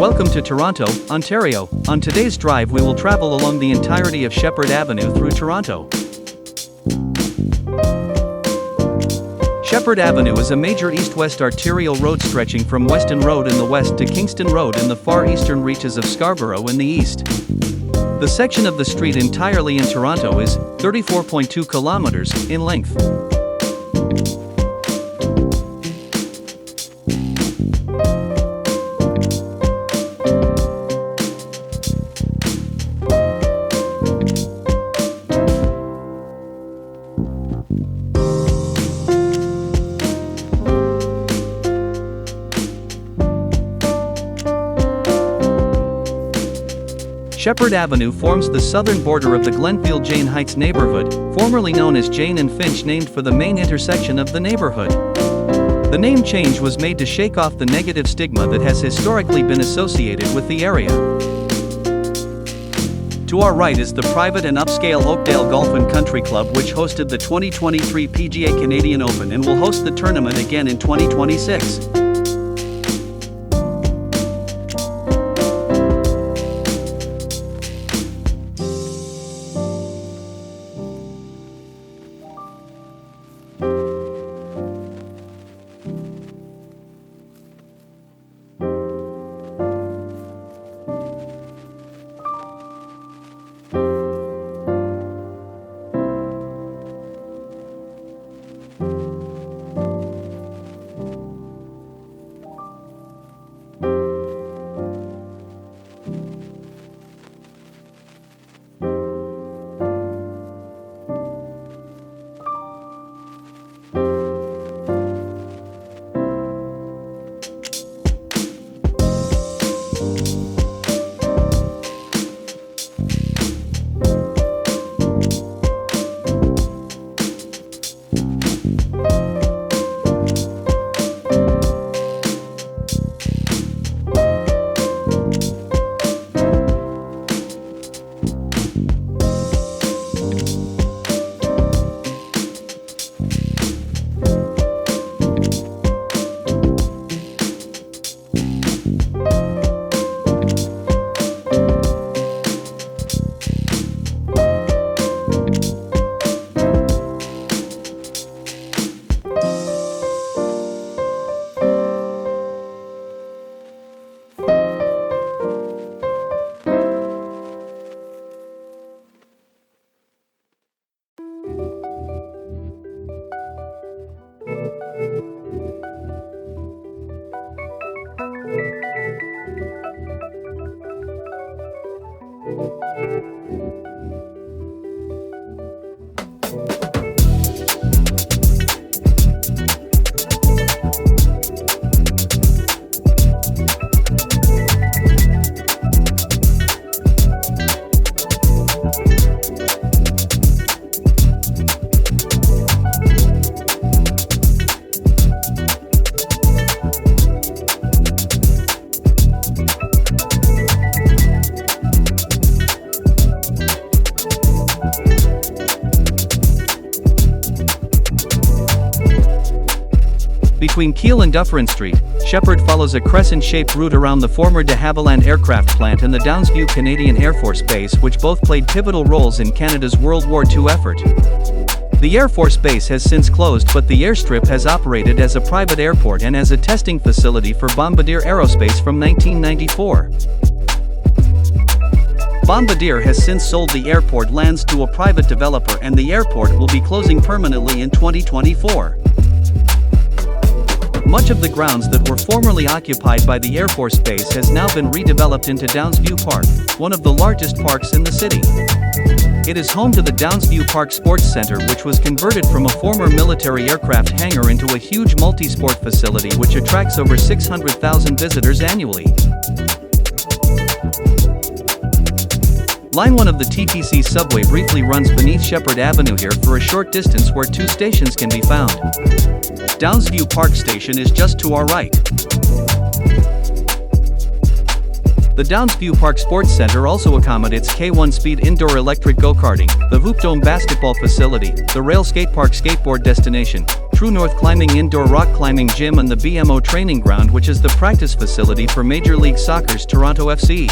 Welcome to Toronto, Ontario. On today's drive we will travel along the entirety of Sheppard Avenue through Toronto. Sheppard Avenue is a major east-west arterial road stretching from Weston Road in the west to Kingston Road in the far eastern reaches of Scarborough in the east. The section of the street entirely in Toronto is 34.2 kilometers in length. Sheppard Avenue forms the southern border of the Glenfield-Jane Heights neighborhood, formerly known as Jane and Finch, named for the main intersection of the neighborhood. The name change was made to shake off the negative stigma that has historically been associated with the area. To our right is the private and upscale Oakdale Golf and Country Club, which hosted the 2023 PGA Canadian Open and will host the tournament again in 2026. Between Keele and Dufferin Street, Sheppard follows a crescent-shaped route around the former de Havilland Aircraft Plant and the Downsview Canadian Air Force Base, which both played pivotal roles in Canada's World War II effort. The Air Force Base has since closed, but the airstrip has operated as a private airport and as a testing facility for Bombardier Aerospace from 1994. Bombardier has since sold the airport lands to a private developer, and the airport will be closing permanently in 2024. Much of the grounds that were formerly occupied by the Air Force Base has now been redeveloped into Downsview Park, one of the largest parks in the city. It is home to the Downsview Park Sports Centre, which was converted from a former military aircraft hangar into a huge multi-sport facility which attracts over 600,000 visitors annually. Line 1 of the TTC subway briefly runs beneath Sheppard Avenue here for a short distance, where two stations can be found. Downsview Park Station is just to our right. The Downsview Park Sports Centre also accommodates K1 Speed indoor electric go-karting, the Hoop Dome basketball facility, the Rail Skate Park skateboard destination, True North Climbing Indoor Rock Climbing Gym and the BMO Training Ground, which is the practice facility for Major League Soccer's Toronto FC.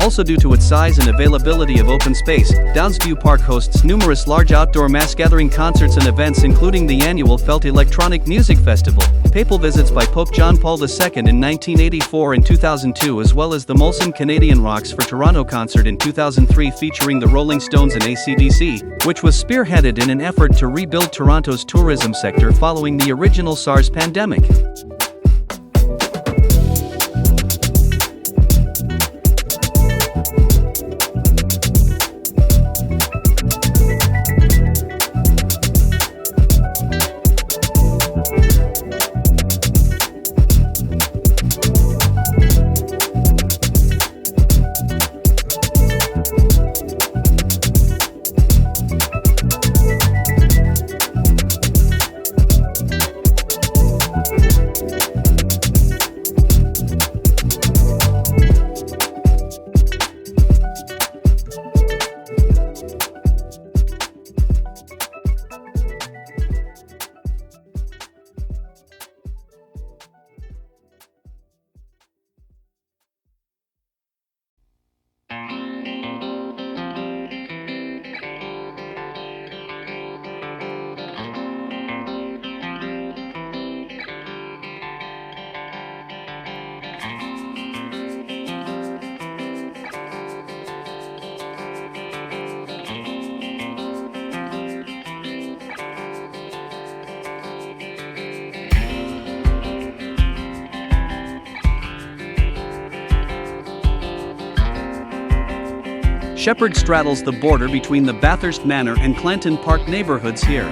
Also, due to its size and availability of open space, Downsview Park hosts numerous large outdoor mass gathering concerts and events, including the annual Felt Electronic Music Festival, papal visits by Pope John Paul II in 1984 and 2002, as well as the Molson Canadian Rocks for Toronto concert in 2003 featuring the Rolling Stones and AC/DC, which was spearheaded in an effort to rebuild Toronto's tourism sector following the original SARS pandemic. Sheppard straddles the border between the Bathurst, Manor and Clanton Park neighborhoods here.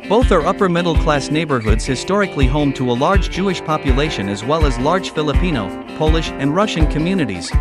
Both are upper-middle-class neighborhoods historically home to a large Jewish population as well as large Filipino, Polish, and Russian communities.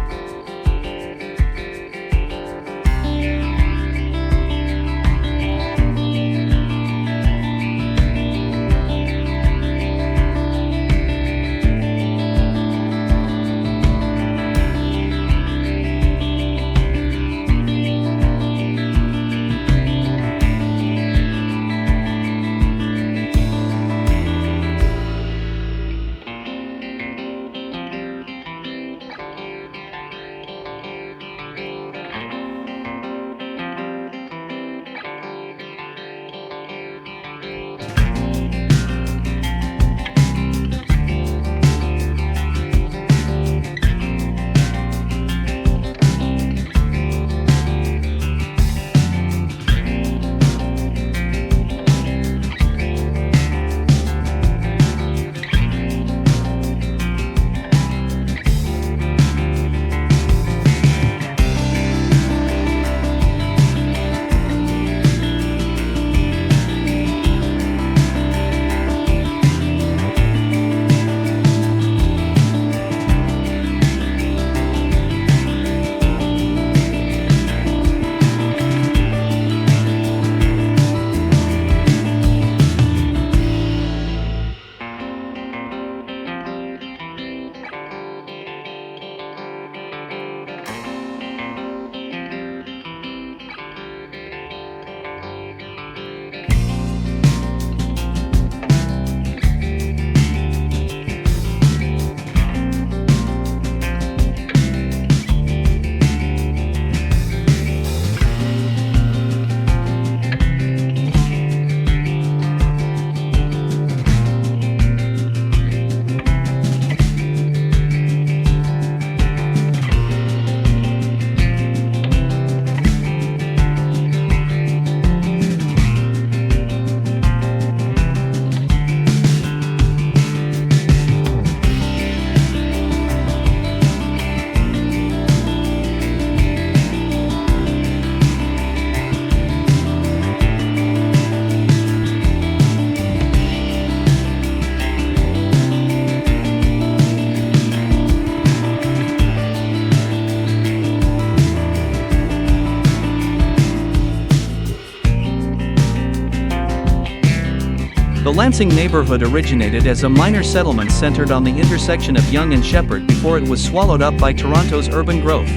The Lansing neighborhood originated as a minor settlement centered on the intersection of Yonge and Sheppard before it was swallowed up by Toronto's urban growth.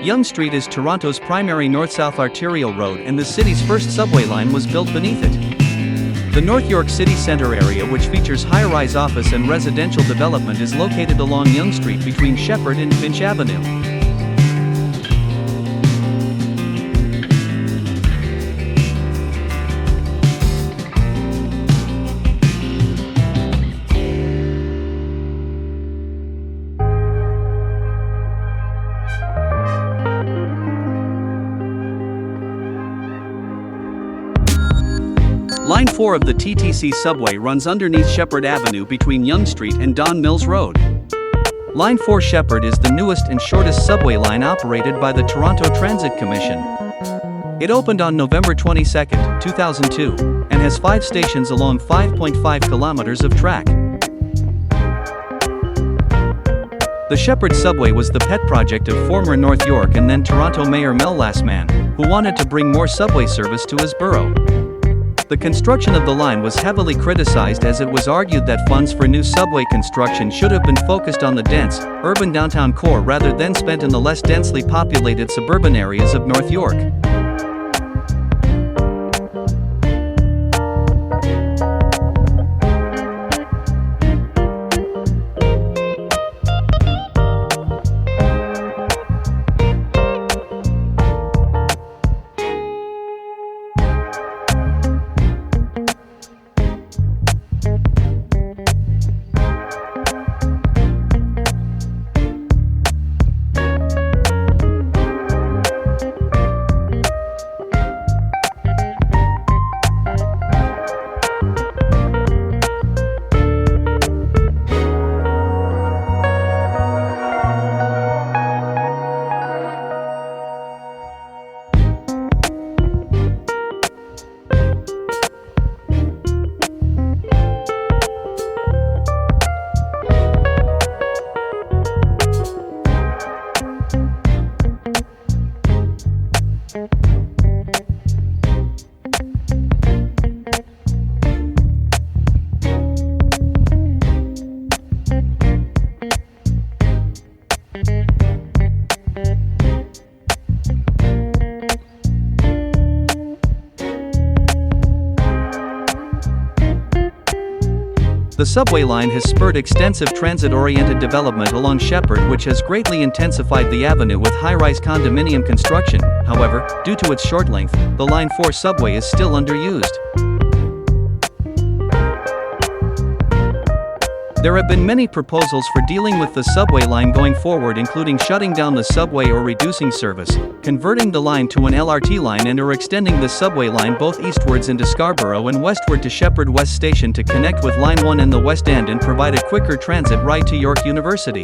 Yonge Street is Toronto's primary north-south arterial road, and the city's first subway line was built beneath it. The North York City Centre area, which features high-rise office and residential development, is located along Yonge Street between Sheppard and Finch Avenue. Line 4 of the TTC subway runs underneath Sheppard Avenue between Yonge Street and Don Mills Road. Line 4 Sheppard is the newest and shortest subway line operated by the Toronto Transit Commission. It opened on November 22, 2002, and has 5 stations along 5.5 kilometers of track. The Sheppard subway was the pet project of former North York and then Toronto Mayor Mel Lastman, who wanted to bring more subway service to his borough. The construction of the line was heavily criticized, as it was argued that funds for new subway construction should have been focused on the dense, urban downtown core rather than spent in the less densely populated suburban areas of North York. The subway line has spurred extensive transit-oriented development along Sheppard, which has greatly intensified the avenue with high-rise condominium construction. However, due to its short length, the Line 4 subway is still underused. There have been many proposals for dealing with the subway line going forward, including shutting down the subway or reducing service, converting the line to an LRT line, and or extending the subway line both eastwards into Scarborough and westward to Sheppard West Station to connect with Line 1 and the West End and provide a quicker transit ride to York University.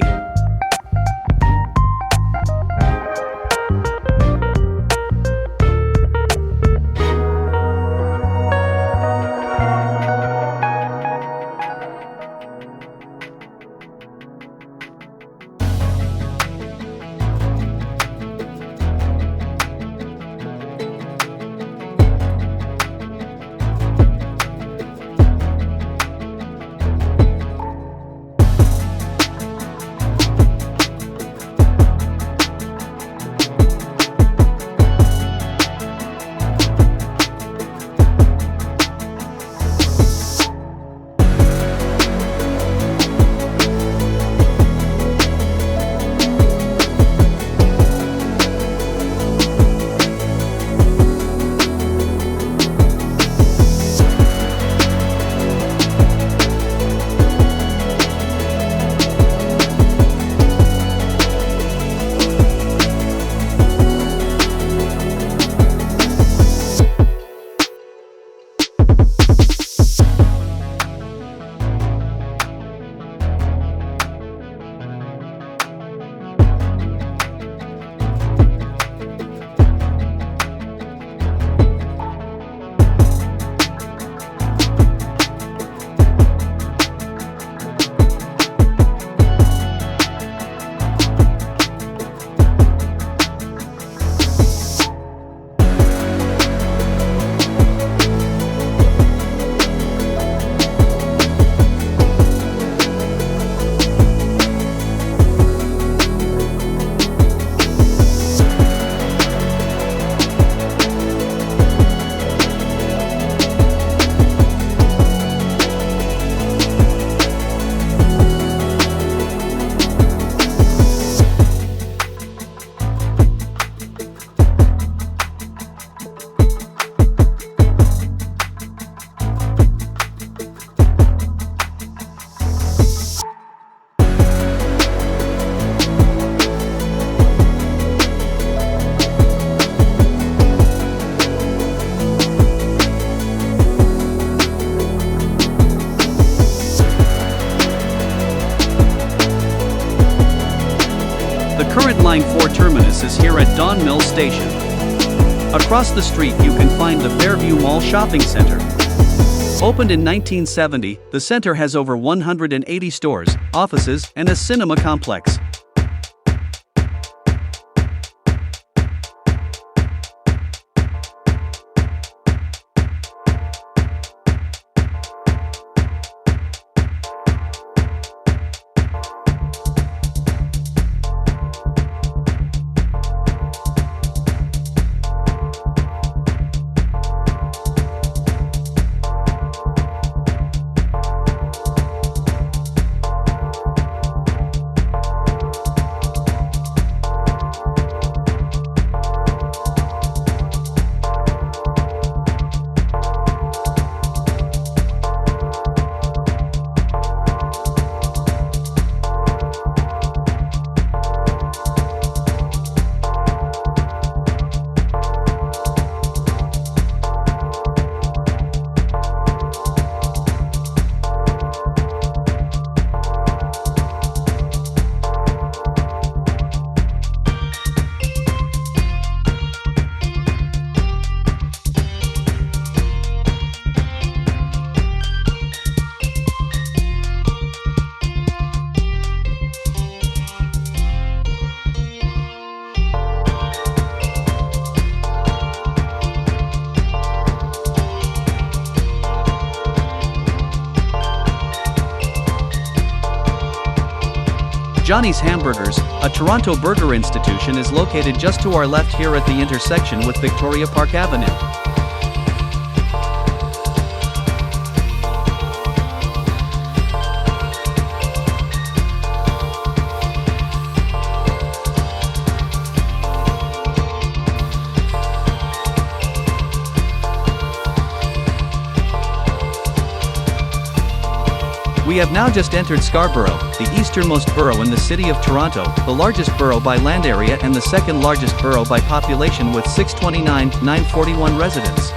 current Line 4 terminus is here at Don Mills Station. Across the street you can find the Fairview Mall Shopping Center. Opened in 1970, the center has over 180 stores, offices, and a cinema complex. Johnny's Hamburgers, a Toronto burger institution, is located just to our left here at the intersection with Victoria Park Avenue. We have now just entered Scarborough, the easternmost borough in the city of Toronto, the largest borough by land area and the second largest borough by population with 629,941 residents.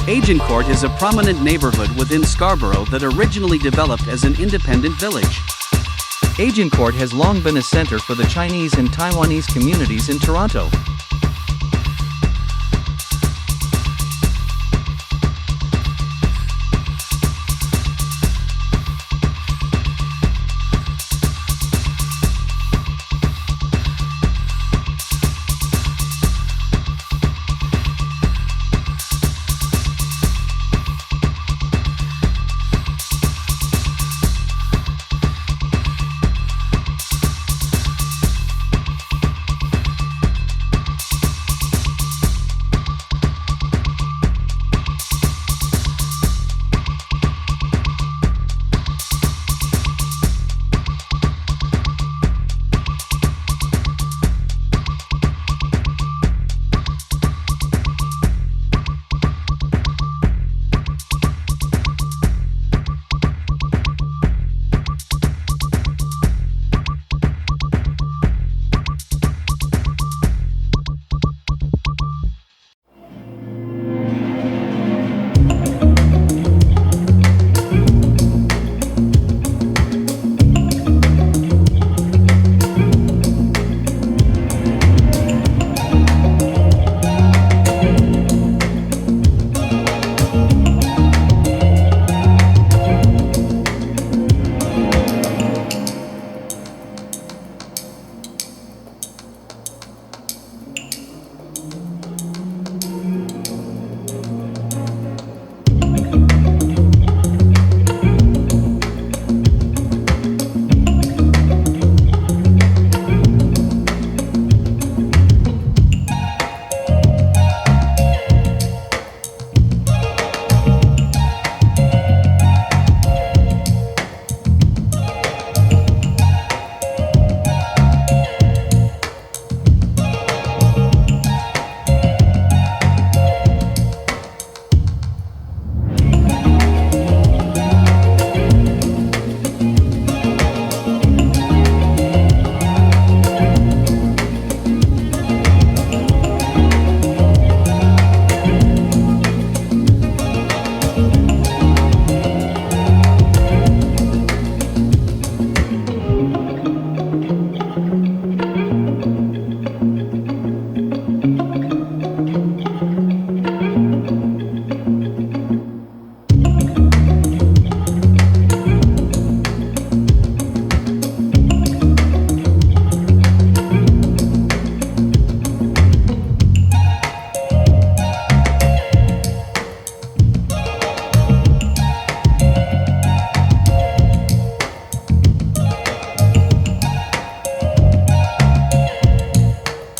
Agincourt is a prominent neighborhood within Scarborough that originally developed as an independent village. Agincourt has long been a center for the Chinese and Taiwanese communities in Toronto.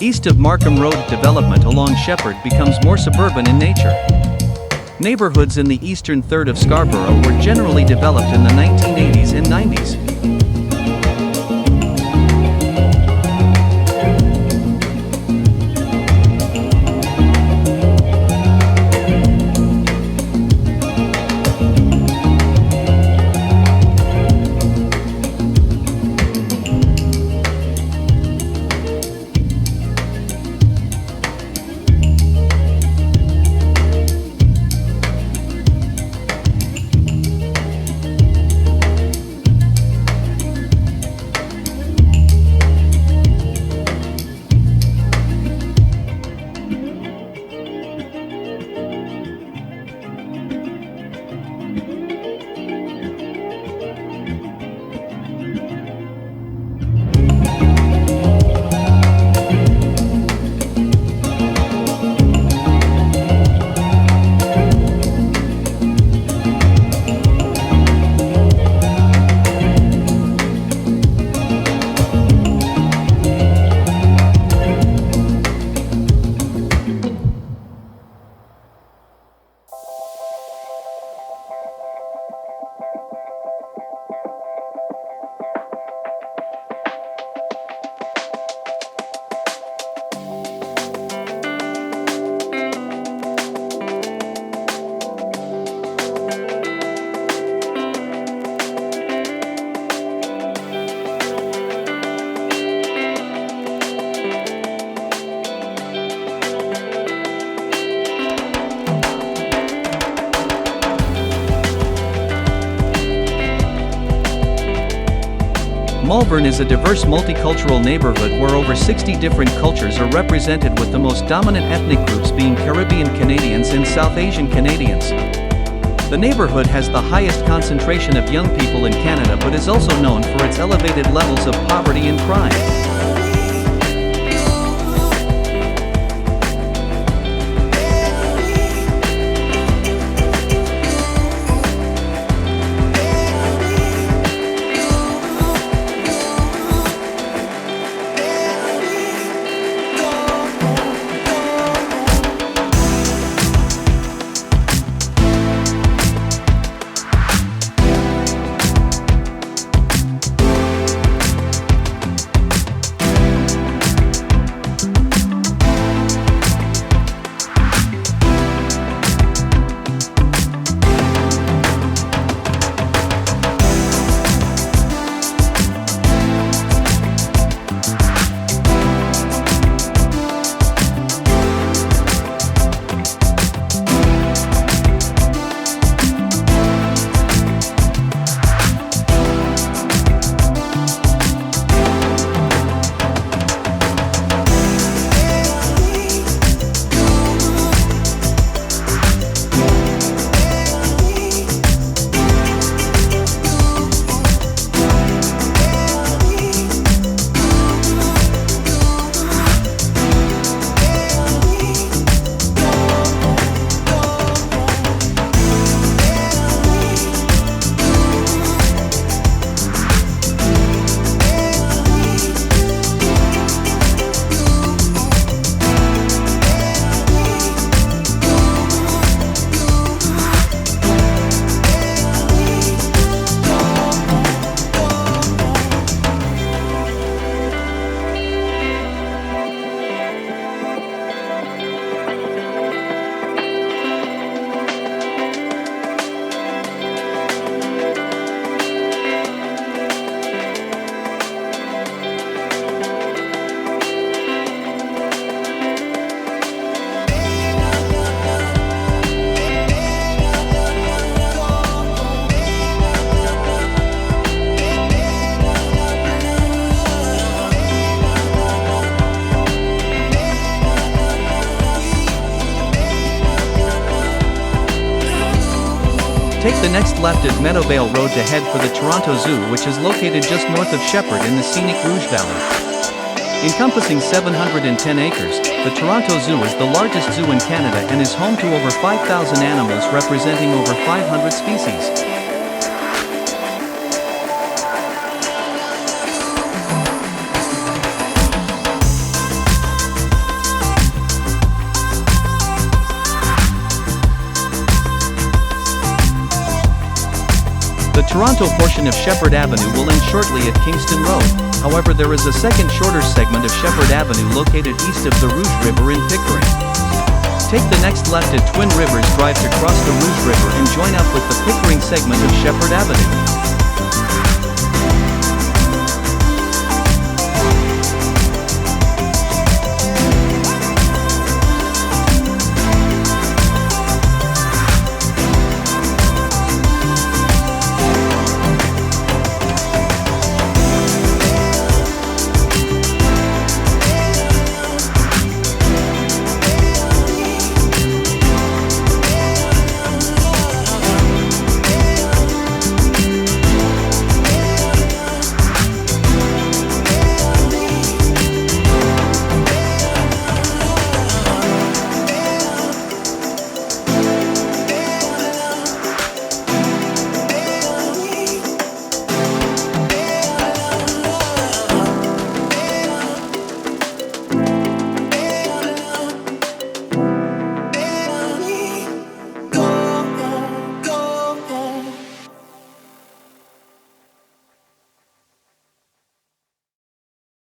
East of Markham Road, development along Sheppard becomes more suburban in nature. Neighborhoods in the eastern third of Scarborough were generally developed in the 1980s and 90s. Malvern is a diverse multicultural neighborhood where over 60 different cultures are represented, with the most dominant ethnic groups being Caribbean Canadians and South Asian Canadians. The neighborhood has the highest concentration of young people in Canada but is also known for its elevated levels of poverty and crime. Take the next left at Meadowvale Road to head for the Toronto Zoo, which is located just north of Sheppard in the scenic Rouge Valley. Encompassing 710 acres, the Toronto Zoo is the largest zoo in Canada and is home to over 5,000 animals representing over 500 species. The Toronto portion of Sheppard Avenue will end shortly at Kingston Road. However, there is a second shorter segment of Sheppard Avenue located east of the Rouge River in Pickering. Take the next left at Twin Rivers Drive to cross the Rouge River and join up with the Pickering segment of Sheppard Avenue.